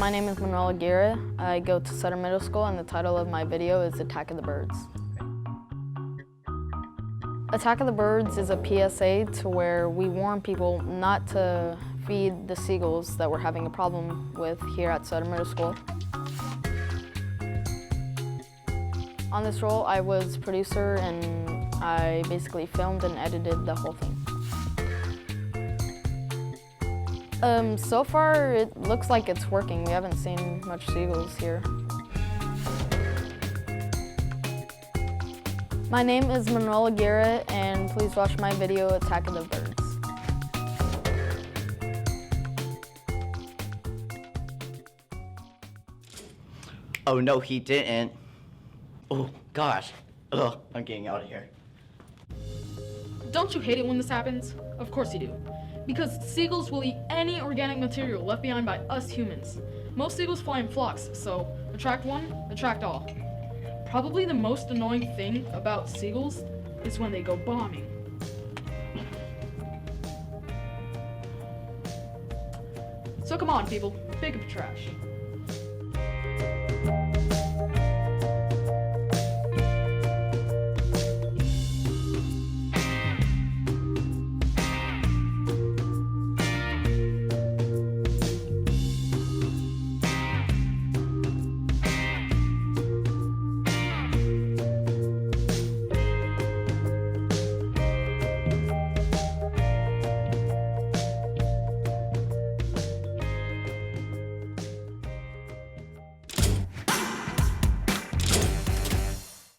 My name is Manuel Aguirre. I go to Sutter Middle School and the title of my video is Attack of the Birds. Attack of the Birds is a PSA to where we warn people not to feed the seagulls that we're having a problem with here at Sutter Middle School. On this role, I was producer and I basically filmed and edited the whole thing. So far, it looks like it's working. We haven't seen much seagulls here. My name is Manuel Aguirre, and please watch my video, Attack of the Birds. Oh, no, he didn't. Oh, gosh. Ugh, I'm getting out of here. Don't you hate it when this happens? Of course you do. Because seagulls will eat any organic material left behind by us humans. Most seagulls fly in flocks, so attract one, attract all. Probably the most annoying thing about seagulls is when they go bombing. So come on, people, pick up the trash.